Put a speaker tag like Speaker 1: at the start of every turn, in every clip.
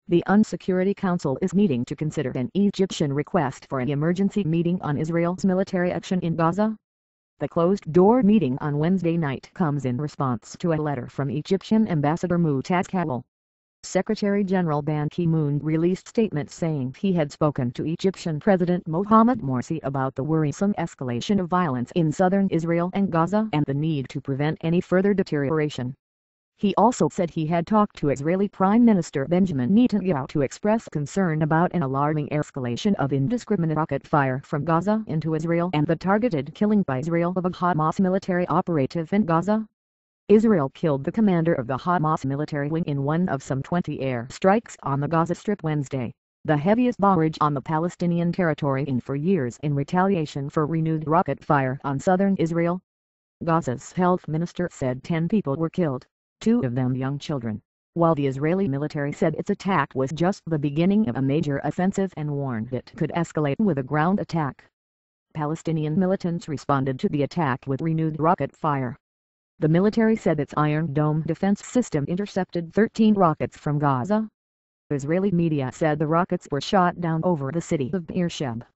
Speaker 1: The UN Security Council is meeting to consider an Egyptian request for an emergency meeting on Israel's military action in Gaza. The closed-door meeting on Wednesday night comes in response to a letter from Egyptian Ambassador Mu'taz Khalil. Secretary General Ban Ki-moon released statements saying he had spoken to Egyptian President Mohamed Morsi about the worrisome escalation of violence in southern Israel and Gaza and the need to prevent any further deterioration. He also said he had talked to Israeli Prime Minister Benjamin Netanyahu to express concern about an alarming escalation of indiscriminate rocket fire from Gaza into Israel and the targeted killing by Israel of a Hamas military operative in Gaza. Israel killed the commander of the Hamas military wing in one of some 20 air strikes on the Gaza Strip Wednesday, the heaviest barrage on the Palestinian territory in 4 years in retaliation for renewed rocket fire on southern Israel. Gaza's health minister said 10 people were killed, 2 of them young children, while the Israeli military said its attack was just the beginning of a major offensive and warned it could escalate with a ground attack. Palestinian militants responded to the attack with renewed rocket fire. The military said its Iron Dome defense system intercepted 13 rockets from Gaza. Israeli media said the rockets were shot down over the city of Beersheba.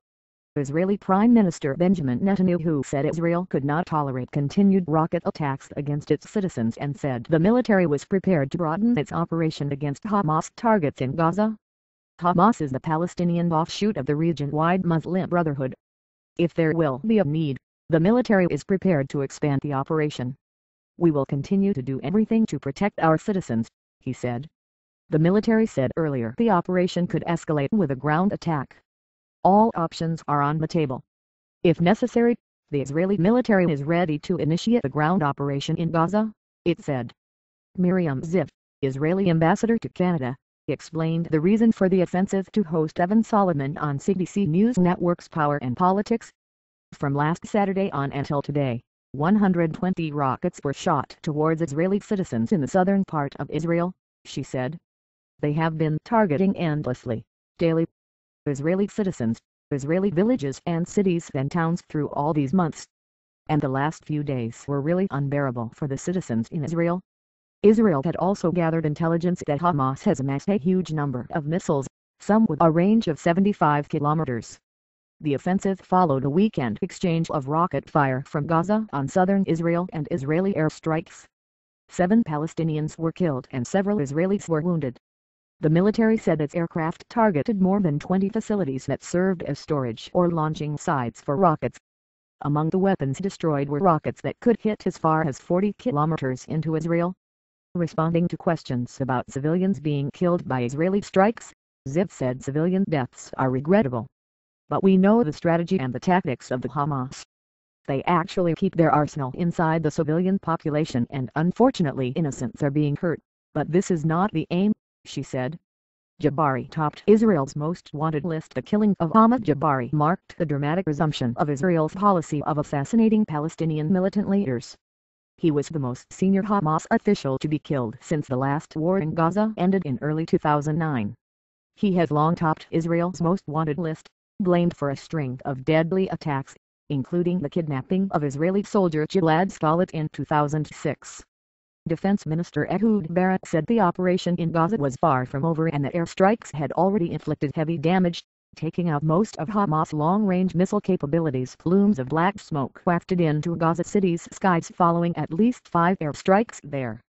Speaker 1: Israeli Prime Minister Benjamin Netanyahu said Israel could not tolerate continued rocket attacks against its citizens and said the military was prepared to broaden its operation against Hamas targets in Gaza. Hamas is the Palestinian offshoot of the region-wide Muslim Brotherhood. If there will be a need, the military is prepared to expand the operation. We will continue to do everything to protect our citizens, he said. The military said earlier the operation could escalate with a ground attack. All options are on the table. If necessary, the Israeli military is ready to initiate the ground operation in Gaza, it said. Miriam Ziv, Israeli ambassador to Canada, explained the reason for the offensive to host Evan Solomon on CBC News Network's Power and Politics. From last Saturday on until today, 120 rockets were shot towards Israeli citizens in the southern part of Israel, she said. They have been targeting endlessly, daily, Israeli citizens, Israeli villages and cities and towns through all these months. And the last few days were really unbearable for the citizens in Israel. Israel had also gathered intelligence that Hamas has amassed a huge number of missiles, some with a range of 75 kilometers. The offensive followed a weekend exchange of rocket fire from Gaza on southern Israel and Israeli airstrikes. 7 Palestinians were killed and several Israelis were wounded. The military said its aircraft targeted more than 20 facilities that served as storage or launching sites for rockets. Among the weapons destroyed were rockets that could hit as far as 40 kilometers into Israel. Responding to questions about civilians being killed by Israeli strikes, Ziv said civilian deaths are regrettable. But we know the strategy and the tactics of the Hamas. They actually keep their arsenal inside the civilian population and unfortunately innocents are being hurt, but this is not the aim, she said. Jabari topped Israel's most wanted list. The killing of Ahmad Jabari marked the dramatic resumption of Israel's policy of assassinating Palestinian militant leaders. He was the most senior Hamas official to be killed since the last war in Gaza ended in early 2009. He has long topped Israel's most wanted list, blamed for a string of deadly attacks, including the kidnapping of Israeli soldier Gilad Shalit in 2006. Defense Minister Ehud Barak said the operation in Gaza was far from over and that airstrikes had already inflicted heavy damage, taking out most of Hamas' long-range missile capabilities. Plumes of black smoke wafted into Gaza City's skies following at least 5 airstrikes there.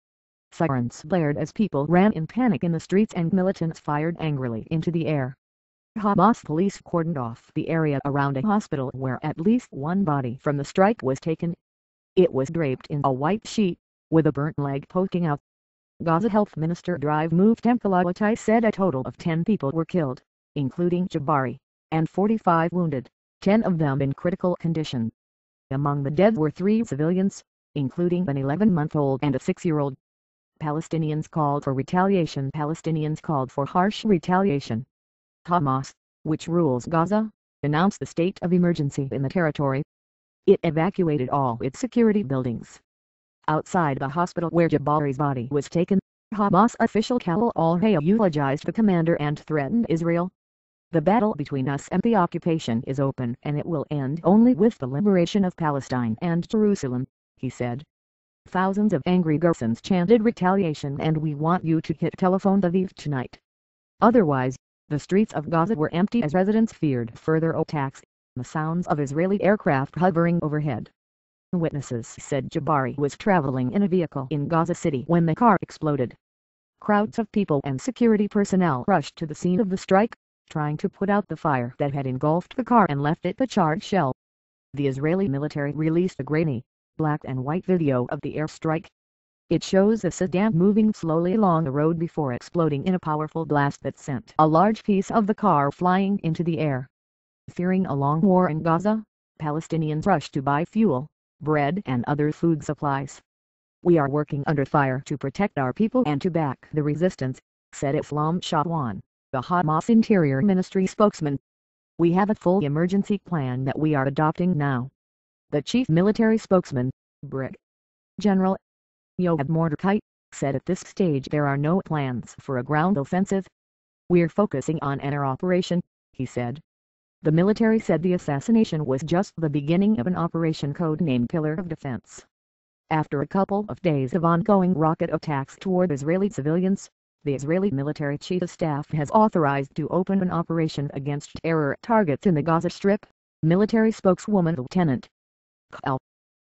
Speaker 1: Sirens blared as people ran in panic in the streets and militants fired angrily into the air. Hamas police cordoned off the area around a hospital where at least one body from the strike was taken. It was draped in a white sheet, with a burnt leg poking out. Gaza Health Minister Drive Muftempalawatai said a total of 10 people were killed, including Jabari, and 45 wounded, 10 of them in critical condition. Among the dead were 3 civilians, including an 11-month-old and a 6-year-old. Palestinians called for retaliation. Palestinians called for harsh retaliation. Hamas, which rules Gaza, announced the state of emergency in the territory. It evacuated all its security buildings. Outside the hospital where Jabari's body was taken, Hamas official Khalil al-Hayya eulogized the commander and threatened Israel. The battle between us and the occupation is open and it will end only with the liberation of Palestine and Jerusalem, he said. Thousands of angry Gazans chanted retaliation and we want you to hit Telephone Aviv tonight. Otherwise, the streets of Gaza were empty as residents feared further attacks, the sounds of Israeli aircraft hovering overhead. Witnesses said Jabari was traveling in a vehicle in Gaza City when the car exploded. Crowds of people and security personnel rushed to the scene of the strike, trying to put out the fire that had engulfed the car and left it a charred shell. The Israeli military released a grainy, black and white video of the airstrike. It shows a sedan moving slowly along the road before exploding in a powerful blast that sent a large piece of the car flying into the air. Fearing a long war in Gaza, Palestinians rushed to buy fuel, bread and other food supplies. "We are working under fire to protect our people and to back the resistance," said Islam Shawan, the Hamas Interior Ministry spokesman. "We have a full emergency plan that we are adopting now." The chief military spokesman, Brig. General Yoav Mordecai, said at this stage there are no plans for a ground offensive. "We're focusing on an air operation," he said. The military said the assassination was just the beginning of an operation codenamed Pillar of Defense. After a couple of days of ongoing rocket attacks toward Israeli civilians, the Israeli military chief of staff has authorized to open an operation against terror targets in the Gaza Strip, military spokeswoman Lieutenant Kal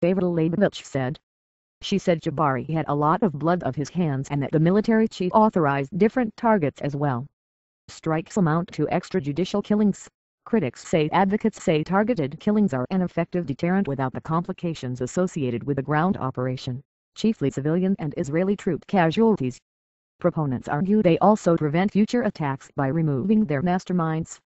Speaker 1: Leibovich said. She said Jabari had a lot of blood on his hands and that the military chief authorized different targets as well. Strikes amount to extrajudicial killings. Advocates say targeted killings are an effective deterrent without the complications associated with a ground operation, chiefly civilian and Israeli troop casualties. Proponents argue they also prevent future attacks by removing their masterminds.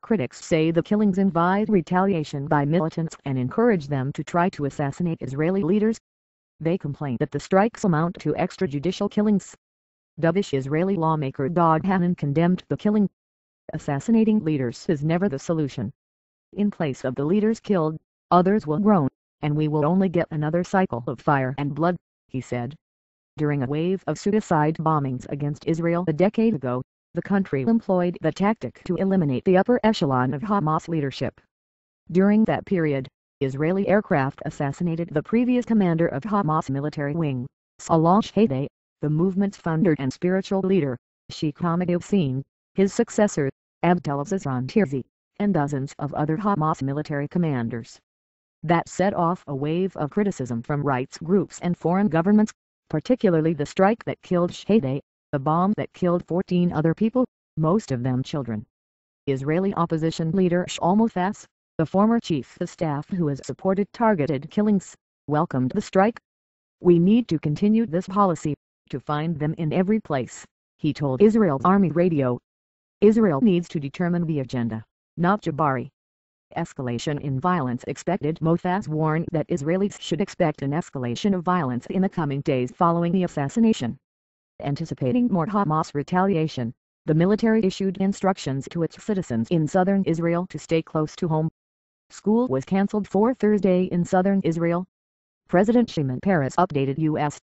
Speaker 1: Critics say the killings invite retaliation by militants and encourage them to try to assassinate Israeli leaders. They complain that the strikes amount to extrajudicial killings. Dovish Israeli lawmaker Dod Hanan condemned the killing. "Assassinating leaders is never the solution. In place of the leaders killed, others will groan, and we will only get another cycle of fire and blood," he said. During a wave of suicide bombings against Israel a decade ago, the country employed the tactic to eliminate the upper echelon of Hamas leadership. During that period, Israeli aircraft assassinated the previous commander of Hamas military wing, Salah Shehadeh, the movement's founder and spiritual leader, Sheikh Ahmed Hussein, his successor, Abdelaziz Tirzi, and dozens of other Hamas military commanders. That set off a wave of criticism from rights groups and foreign governments, particularly the strike that killed Shehadeh, the bomb that killed 14 other people, most of them children. Israeli opposition leader Shaul Mofaz, the former chief of staff who has supported targeted killings, welcomed the strike. "We need to continue this policy, to find them in every place," he told Israel's Army radio. "Israel needs to determine the agenda, not Jabari." Escalation in violence expected. Mofaz warned that Israelis should expect an escalation of violence in the coming days following the assassination. Anticipating more Hamas retaliation, the military issued instructions to its citizens in southern Israel to stay close to home. School was cancelled for Thursday in southern Israel. President Shimon Peres updated U.S.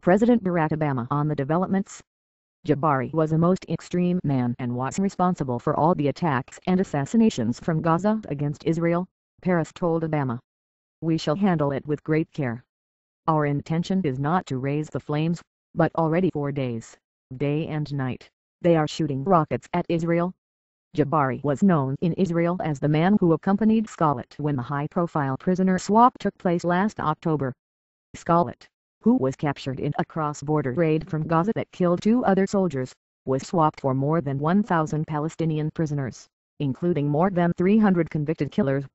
Speaker 1: President Barack Obama on the developments. Jabari was a most extreme man and was responsible for all the attacks and assassinations from Gaza against Israel, Peres told Obama. "We shall handle it with great care. Our intention is not to raise the flames, but already for days, day and night, they are shooting rockets at Israel." Jabari was known in Israel as the man who accompanied Scarlett when the high-profile prisoner swap took place last October. Scarlett, who was captured in a cross-border raid from Gaza that killed 2 other soldiers, was swapped for more than 1,000 Palestinian prisoners, including more than 300 convicted killers.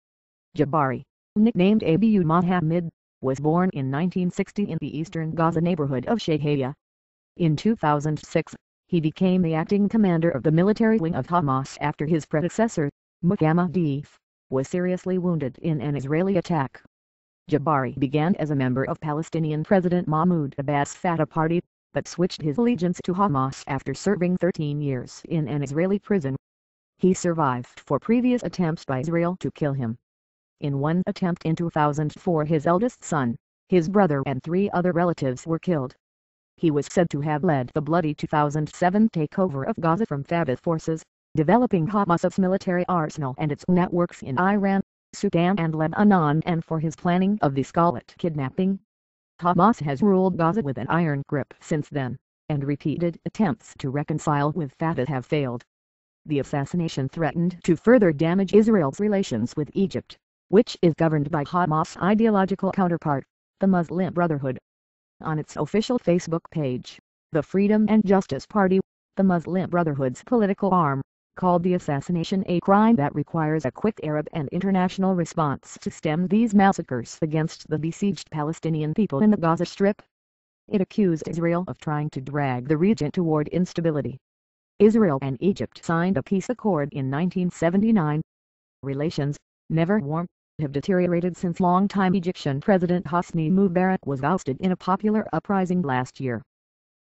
Speaker 1: Jabari, nicknamed Abu Mohammed, was born in 1960 in the eastern Gaza neighborhood of Shehadeh. In 2006, he became the acting commander of the military wing of Hamas after his predecessor, Muhammad Deif, was seriously wounded in an Israeli attack. Jabari began as a member of Palestinian President Mahmoud Abbas' Fatah party, but switched his allegiance to Hamas after serving 13 years in an Israeli prison. He survived 4 previous attempts by Israel to kill him. In one attempt in 2004, his eldest son, his brother and 3 other relatives were killed. He was said to have led the bloody 2007 takeover of Gaza from Fatah forces, developing Hamas's military arsenal and its networks in Iran, Sudan and Lebanon, and for his planning of the Scarlett kidnapping. Hamas has ruled Gaza with an iron grip since then, and repeated attempts to reconcile with Fatah have failed. The assassination threatened to further damage Israel's relations with Egypt, which is governed by Hamas' ideological counterpart, the Muslim Brotherhood. On its official Facebook page, the Freedom and Justice Party, the Muslim Brotherhood's political arm, called the assassination a crime that requires a quick Arab and international response to stem these massacres against the besieged Palestinian people in the Gaza Strip. It accused Israel of trying to drag the region toward instability. Israel and Egypt signed a peace accord in 1979. Relations, never warm, have deteriorated since longtime Egyptian President Hosni Mubarak was ousted in a popular uprising last year.